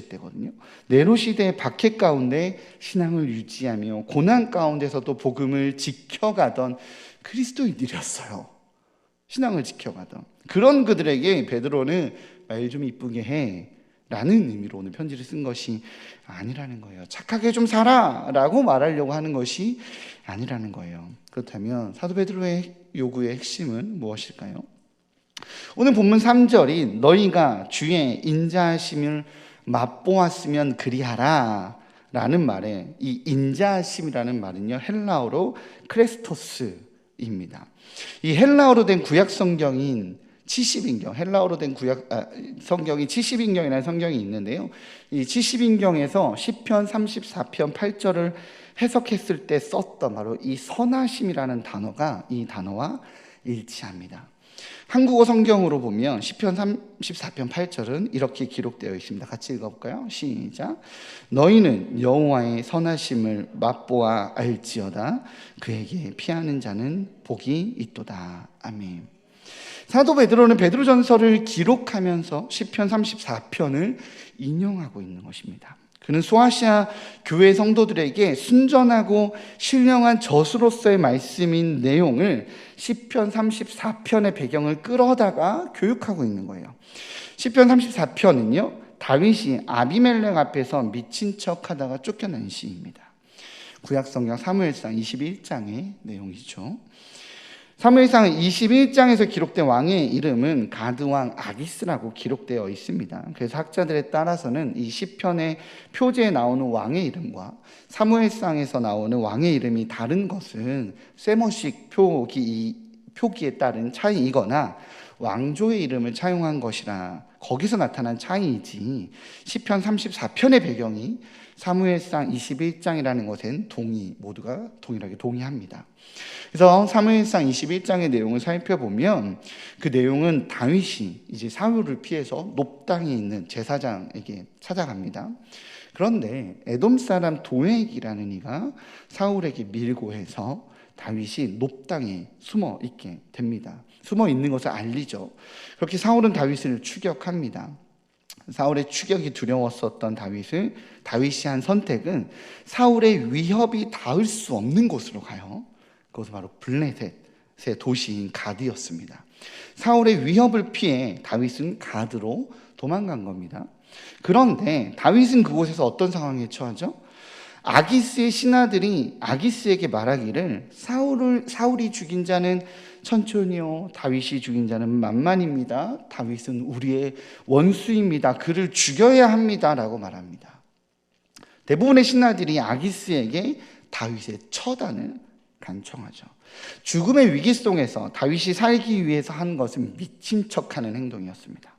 때거든요. 네로 시대의 박해 가운데 신앙을 유지하며 고난 가운데서도 복음을 지켜가던 그리스도인들이었어요. 신앙을 지켜가던 그런 그들에게 베드로는 말 좀 이쁘게 해 라는 의미로 오늘 편지를 쓴 것이 아니라는 거예요. 착하게 좀 살아 라고 말하려고 하는 것이 아니라는 거예요. 그렇다면 사도 베드로의 요구의 핵심은 무엇일까요? 오늘 본문 3절인 너희가 주의 인자하심을 맛보았으면 그리하라 라는 말에 이 인자하심이라는 말은요, 헬라어로 크레스토스입니다. 이 헬라어로 된 구약 성경인 70인경, 헬라어로 된 성경이 70인경이라는 성경이 있는데요, 이 70인경에서 시편 34편 8절을 해석했을 때 썼던 바로 이 선하심이라는 단어가 이 단어와 일치합니다. 한국어 성경으로 보면 시편 34편 8절은 이렇게 기록되어 있습니다. 같이 읽어볼까요? 시작. 너희는 여호와의 선하심을 맛보아 알지어다. 그에게 피하는 자는 복이 있도다. 아멘. 사도 베드로는 베드로전서를 기록하면서 시편 34편을 인용하고 있는 것입니다. 그는 소아시아 교회 성도들에게 순전하고 신령한 저수로서의 말씀인 내용을 시편 34편의 배경을 끌어다가 교육하고 있는 거예요. 시편 34편은요, 다윗이 아비멜렉 앞에서 미친 척하다가 쫓겨난 시입니다. 구약성경 사무엘상 21장의 내용이죠. 사무엘상 21장에서 기록된 왕의 이름은 가드왕 아기스라고 기록되어 있습니다. 그래서 학자들에 따라서는 이 시편의 표제에 나오는 왕의 이름과 사무엘상에서 나오는 왕의 이름이 다른 것은 세모식 표기에 따른 차이이거나 왕조의 이름을 차용한 것이라 거기서 나타난 차이이지 시편 34편의 배경이 사무엘상 21장이라는 것엔 모두가 동일하게 동의합니다. 그래서 사무엘상 21장의 내용을 살펴보면 그 내용은 다윗이 이제 사울을 피해서 높당에 있는 제사장에게 찾아갑니다. 그런데 에돔 사람 도액이라는 이가 사울에게 밀고 해서 다윗이 높당에 숨어 있게 됩니다. 숨어 있는 것을 알리죠. 그렇게 사울은 다윗을 추격합니다. 사울의 추격이 두려웠었던 다윗이 한 선택은 사울의 위협이 닿을 수 없는 곳으로 가요. 그것은 바로 블레셋의 도시인 가드였습니다. 사울의 위협을 피해 다윗은 가드로 도망간 겁니다. 그런데 다윗은 그곳에서 어떤 상황에 처하죠? 아기스의 신하들이 아기스에게 말하기를 사울이 죽인 자는 천천히요, 다윗이 죽인 자는 만만입니다. 다윗은 우리의 원수입니다. 그를 죽여야 합니다. 라고 말합니다. 대부분의 신하들이 아기스에게 다윗의 처단을 간청하죠. 죽음의 위기 속에서 다윗이 살기 위해서 한 것은 미친 척하는 행동이었습니다.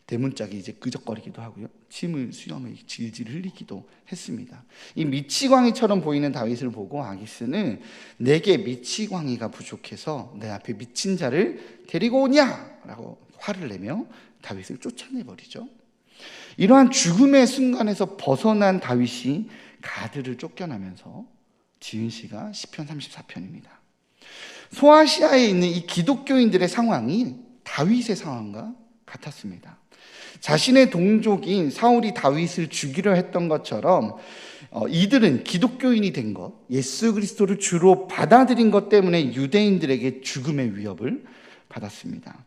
대문짝이 이제 끄적거리기도 하고요, 침을 수염을 질질 흘리기도 했습니다. 이 미치광이처럼 보이는 다윗을 보고 아기스는 내게 미치광이가 부족해서 내 앞에 미친 자를 데리고 오냐라고 화를 내며 다윗을 쫓아내버리죠. 이러한 죽음의 순간에서 벗어난 다윗이 가드를 쫓겨나면서 지은 시가 시편 34편입니다. 소아시아에 있는 이 기독교인들의 상황이 다윗의 상황과 같았습니다. 자신의 동족인 사울이 다윗을 죽이려 했던 것처럼 이들은 기독교인이 된 것, 예수 그리스도를 주로 받아들인 것 때문에 유대인들에게 죽음의 위협을 받았습니다.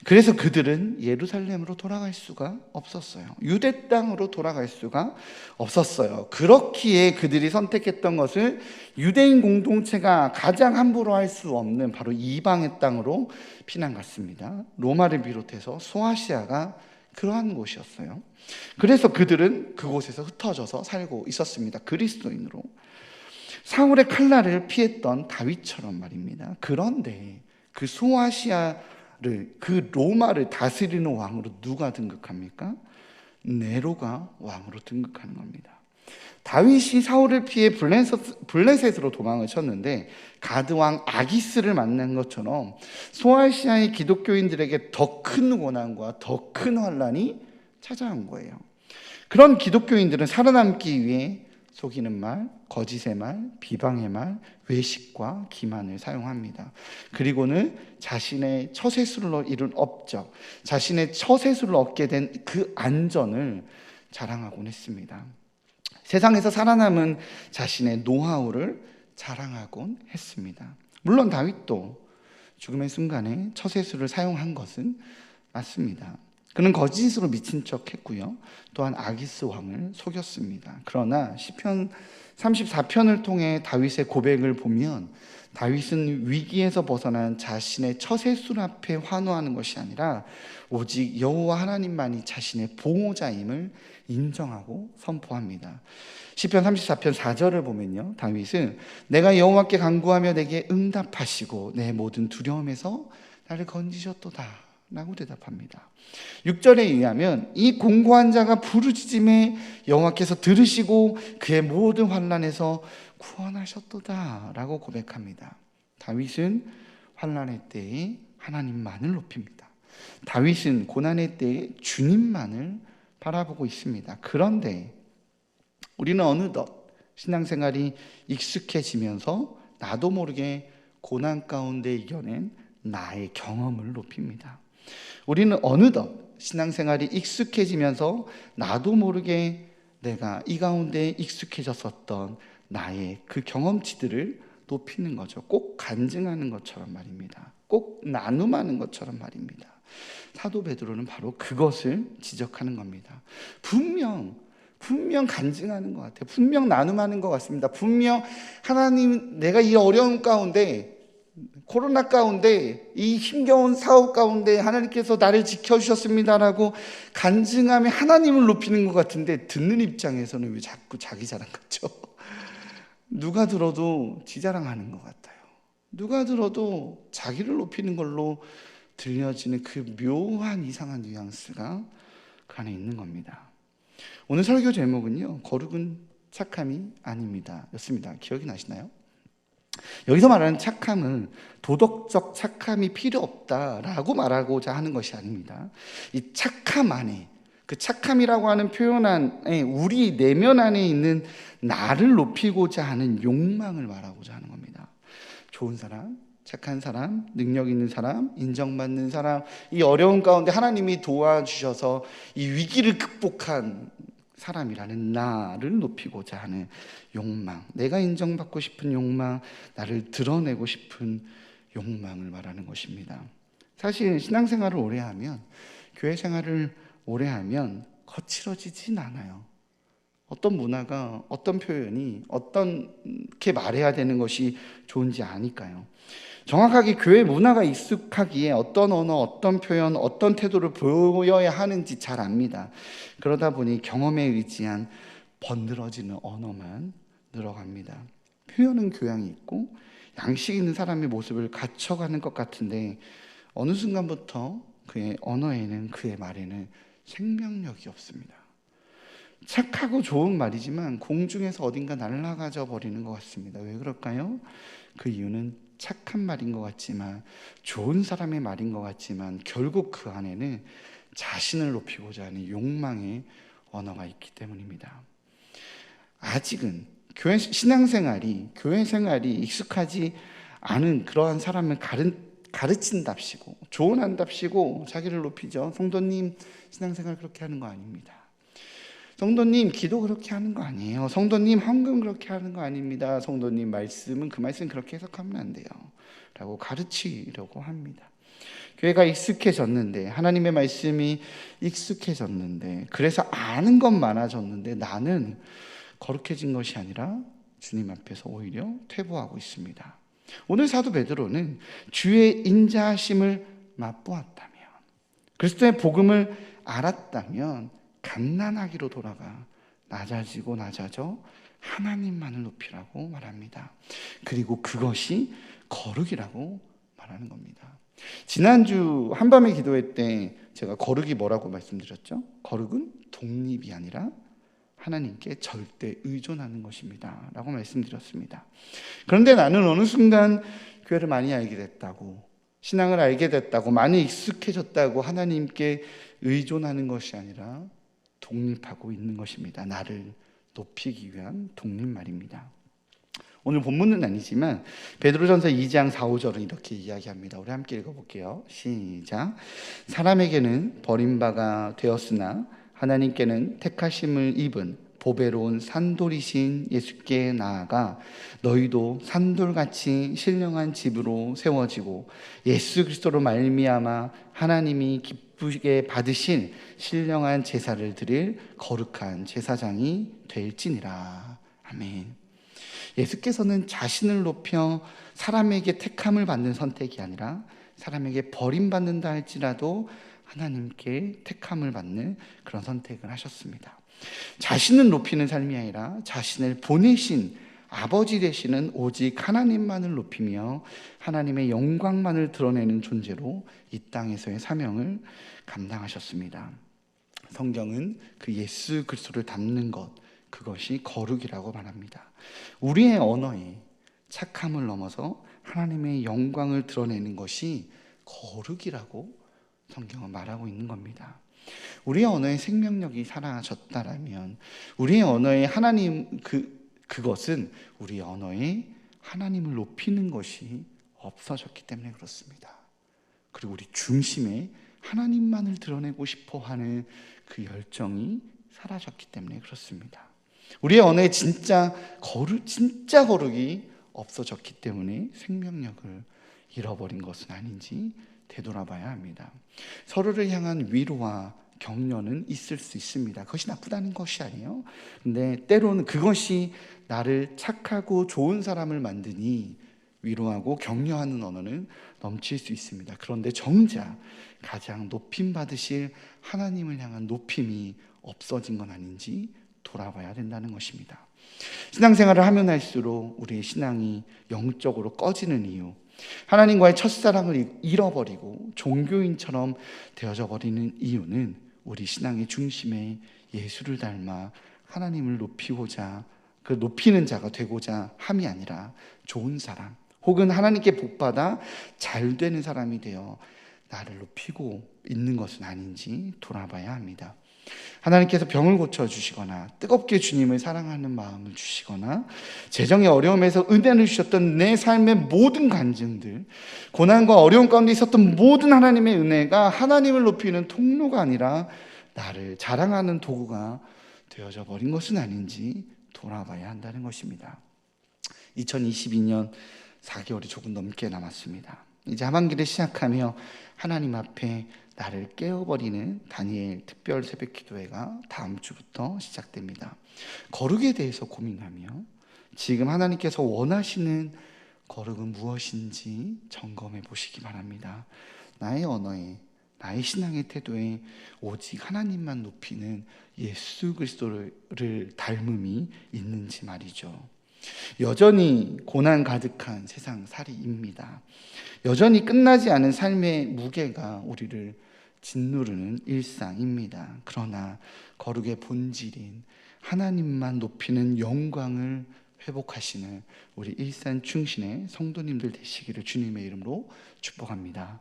그래서 그들은 예루살렘으로 돌아갈 수가 없었어요. 유대 땅으로 돌아갈 수가 없었어요. 그렇기에 그들이 선택했던 것을 유대인 공동체가 가장 함부로 할 수 없는 바로 이방의 땅으로 피난 갔습니다. 로마를 비롯해서 소아시아가 그러한 곳이었어요. 그래서 그들은 그곳에서 흩어져서 살고 있었습니다. 그리스도인으로. 사울의 칼날을 피했던 다윗처럼 말입니다. 그런데 그 소아시아를, 그 로마를 다스리는 왕으로 누가 등극합니까? 네로가 왕으로 등극하는 겁니다. 다윗이 사울을 피해 블레셋으로 도망을 쳤는데 가드왕 아기스를 만난 것처럼 소아시아의 기독교인들에게 더 큰 고난과 더 큰 환난이 찾아온 거예요. 그런 기독교인들은 살아남기 위해 속이는 말, 거짓의 말, 비방의 말, 외식과 기만을 사용합니다. 그리고는 자신의 처세술로 이룬 업적, 자신의 처세술로 얻게 된 그 안전을 자랑하곤 했습니다. 세상에서 살아남은 자신의 노하우를 자랑하곤 했습니다. 물론 다윗도 죽음의 순간에 처세술을 사용한 것은 맞습니다. 그는 거짓으로 미친 척했고요, 또한 아기스 왕을 속였습니다. 그러나 시편 34편을 통해 다윗의 고백을 보면 다윗은 위기에서 벗어난 자신의 처세술 앞에 환호하는 것이 아니라 오직 여호와 하나님만이 자신의 보호자임을 인정하고 선포합니다. 시편 34편 4절을 보면요, 다윗은 내가 여호와께 간구하며 내게 응답하시고 내 모든 두려움에서 나를 건지셨도다 라고 대답합니다. 6절에 의하면 이 공고한 자가 부르짖음에 여호와께서 들으시고 그의 모든 환난에서 구원하셨도다 라고 고백합니다. 다윗은 환난의 때에 하나님만을 높입니다. 다윗은 고난의 때에 주님만을 바라보고 있습니다. 그런데 우리는 어느덧 신앙생활이 익숙해지면서 나도 모르게 고난 가운데 이겨낸 나의 경험을 높입니다. 우리는 어느덧 신앙생활이 익숙해지면서 나도 모르게 내가 이 가운데 익숙해졌었던 나의 그 경험치들을 높이는 거죠. 꼭 간증하는 것처럼 말입니다. 꼭 나눔하는 것처럼 말입니다. 사도 베드로는 바로 그것을 지적하는 겁니다. 분명 간증하는 것 같아요. 분명 나눔하는 것 같습니다. 분명 하나님, 내가 이 어려움 가운데, 코로나 가운데, 이 힘겨운 사업 가운데 하나님께서 나를 지켜주셨습니다라고 간증하며 하나님을 높이는 것 같은데, 듣는 입장에서는 왜 자꾸 자기 자랑 같죠? 누가 들어도 지 자랑하는 것 같아요. 누가 들어도 자기를 높이는 걸로 들려지는 그 묘한 이상한 뉘앙스가 그 안에 있는 겁니다. 오늘 설교 제목은요, 거룩은 착함이 아닙니다 였습니다. 기억이 나시나요? 여기서 말하는 착함은 도덕적 착함이 필요 없다라고 말하고자 하는 것이 아닙니다. 이 착함 안에, 그 착함이라고 하는 표현 안에 우리 내면 안에 있는 나를 높이고자 하는 욕망을 말하고자 하는 겁니다. 좋은 사람, 착한 사람, 능력 있는 사람, 인정받는 사람, 이 어려운 가운데 하나님이 도와주셔서 이 위기를 극복한 사람이라는 나를 높이고자 하는 욕망, 내가 인정받고 싶은 욕망, 나를 드러내고 싶은 욕망을 말하는 것입니다. 사실 신앙생활을 오래 하면, 교회 생활을 오래 하면 거칠어지진 않아요. 어떤 문화가, 어떤 표현이 어떻게 말해야 되는 것이 좋은지 아니까요. 정확하게 교회 문화가 익숙하기에 어떤 언어, 어떤 표현, 어떤 태도를 보여야 하는지 잘 압니다. 그러다 보니 경험에 의지한 번들어지는 언어만 늘어갑니다. 표현은 교양이 있고 양식 있는 사람의 모습을 갖춰가는 것 같은데 어느 순간부터 그의 언어에는, 그의 말에는 생명력이 없습니다. 착하고 좋은 말이지만 공중에서 어딘가 날아가져 버리는 것 같습니다. 왜 그럴까요? 그 이유는 착한 말인 것 같지만, 좋은 사람의 말인 것 같지만 결국 그 안에는 자신을 높이고자 하는 욕망의 언어가 있기 때문입니다. 아직은 신앙생활이, 교회 생활이 익숙하지 않은 그러한 사람을 가르친답시고 조언한답시고 자기를 높이죠. 성도님, 신앙생활 그렇게 하는 거 아닙니다. 성도님, 기도 그렇게 하는 거 아니에요. 성도님, 헌금 그렇게 하는 거 아닙니다. 성도님, 말씀은 그 말씀 그렇게 해석하면 안 돼요 라고 가르치려고 합니다. 교회가 익숙해졌는데, 하나님의 말씀이 익숙해졌는데, 그래서 아는 건 많아졌는데 나는 거룩해진 것이 아니라 주님 앞에서 오히려 퇴보하고 있습니다. 오늘 사도 베드로는 주의 인자하심을 맛보았다면, 그리스도의 복음을 알았다면 갓난아기로 돌아가 낮아져 하나님만을 높이라고 말합니다. 그리고 그것이 거룩이라고 말하는 겁니다. 지난주 한밤의 기도회 때 제가 거룩이 뭐라고 말씀드렸죠? 거룩은 독립이 아니라 하나님께 절대 의존하는 것입니다 라고 말씀드렸습니다. 그런데 나는 어느 순간 교회를 많이 알게 됐다고, 신앙을 알게 됐다고, 많이 익숙해졌다고 하나님께 의존하는 것이 아니라 독립하고 있는 것입니다. 나를 높이기 위한 독립 말입니다. 오늘 본문은 아니지만 베드로전서 2장 4, 5절은 이렇게 이야기합니다. 우리 함께 읽어볼게요. 시작. 사람에게는 버림바가 되었으나 하나님께는 택하심을 입은 보배로운 산돌이신 예수께 나아가 너희도 산돌같이 신령한 집으로 세워지고 예수 그리스도로 말미암아 하나님이 기쁘게 받으신 신령한 제사를 드릴 거룩한 제사장이 될지니라. 아멘. 예수께서는 자신을 높여 사람에게 택함을 받는 선택이 아니라 사람에게 버림받는다 할지라도 하나님께 택함을 받는 그런 선택을 하셨습니다. 자신을 높이는 삶이 아니라 자신을 보내신 아버지 되시는 오직 하나님만을 높이며 하나님의 영광만을 드러내는 존재로 이 땅에서의 사명을 감당하셨습니다. 성경은 그 예수 그리스도를 닮는 것, 그것이 거룩이라고 말합니다. 우리의 언어에 착함을 넘어서 하나님의 영광을 드러내는 것이 거룩이라고 성경은 말하고 있는 겁니다. 우리의 언어에 생명력이 사라졌다라면 우리의 언어에 하나님 그것은 우리의 언어에 하나님을 높이는 것이 없어졌기 때문에 그렇습니다. 그리고 우리 중심에 하나님만을 드러내고 싶어하는 그 열정이 사라졌기 때문에 그렇습니다. 우리의 언어에 진짜 거룩이 없어졌기 때문에 생명력을 잃어버린 것은 아닌지 되돌아봐야 합니다. 서로를 향한 위로와 격려는 있을 수 있습니다. 그것이 나쁘다는 것이 아니에요. 근데 때로는 그것이 나를 착하고 좋은 사람을 만드니 위로하고 격려하는 언어는 넘칠 수 있습니다. 그런데 정작 가장 높임 받으실 하나님을 향한 높임이 없어진 건 아닌지 돌아봐야 된다는 것입니다. 신앙생활을 하면 할수록 우리의 신앙이 영적으로 꺼지는 이유, 하나님과의 첫사랑을 잃어버리고 종교인처럼 되어져 버리는 이유는 우리 신앙의 중심에 예수를 닮아 하나님을 높이고자, 그 높이는 자가 되고자 함이 아니라 좋은 사람 혹은 하나님께 복받아 잘 되는 사람이 되어 나를 높이고 있는 것은 아닌지 돌아봐야 합니다. 하나님께서 병을 고쳐주시거나 뜨겁게 주님을 사랑하는 마음을 주시거나 재정의 어려움에서 은혜를 주셨던 내 삶의 모든 간증들, 고난과 어려움 가운데 있었던 모든 하나님의 은혜가 하나님을 높이는 통로가 아니라 나를 자랑하는 도구가 되어져 버린 것은 아닌지 돌아봐야 한다는 것입니다. 2022년 4개월이 조금 넘게 남았습니다. 이제 하반기를 시작하며 하나님 앞에 나를 깨워버리는 다니엘 특별 새벽 기도회가 다음 주부터 시작됩니다. 거룩에 대해서 고민하며 지금 하나님께서 원하시는 거룩은 무엇인지 점검해 보시기 바랍니다. 나의 언어에, 나의 신앙의 태도에 오직 하나님만 높이는 예수 그리스도를 닮음이 있는지 말이죠. 여전히 고난 가득한 세상살이입니다. 여전히 끝나지 않은 삶의 무게가 우리를 짓누르는 일상입니다. 그러나 거룩의 본질인 하나님만 높이는 영광을 회복하시는 우리 일산 충신의 성도님들 되시기를 주님의 이름으로 축복합니다.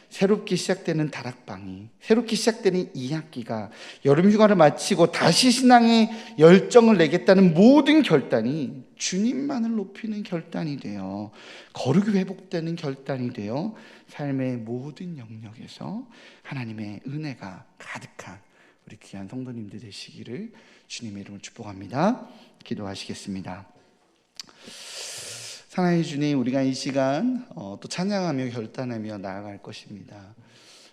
새롭게 시작되는 다락방이, 새롭게 시작되는 2학기가 여름휴가를 마치고 다시 신앙의 열정을 내겠다는 모든 결단이 주님만을 높이는 결단이 되어 거룩이 회복되는 결단이 되어 삶의 모든 영역에서 하나님의 은혜가 가득한 우리 귀한 성도님들 되시기를 주님의 이름으로 축복합니다. 기도하시겠습니다. 사랑의 주님, 우리가 이 시간 또 찬양하며 결단하며 나아갈 것입니다.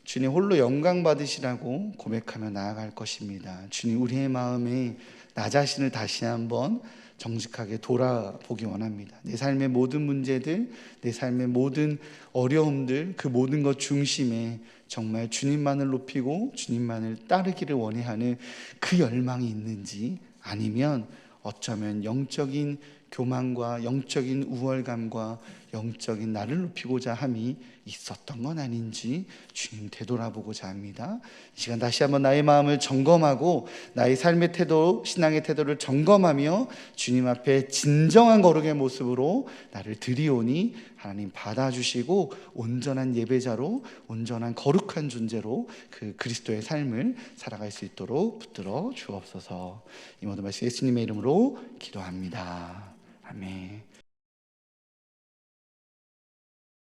주님 홀로 영광 받으시라고 고백하며 나아갈 것입니다. 주님, 우리의 마음에 나 자신을 다시 한번 정직하게 돌아보기 원합니다. 내 삶의 모든 문제들, 내 삶의 모든 어려움들, 그 모든 것 중심에 정말 주님만을 높이고 주님만을 따르기를 원해하는 그 열망이 있는지, 아니면 어쩌면 영적인 교만과 영적인 우월감과 영적인 나를 높이고자 함이 있었던 건 아닌지 주님 되돌아보고자 합니다. 이 시간 다시 한번 나의 마음을 점검하고 나의 삶의 태도, 신앙의 태도를 점검하며 주님 앞에 진정한 거룩의 모습으로 나를 드리오니 하나님 받아주시고 온전한 예배자로, 온전한 거룩한 존재로 그 그리스도의 삶을 살아갈 수 있도록 붙들어 주옵소서. 이 모든 말씀 예수님의 이름으로 기도합니다. 아멘.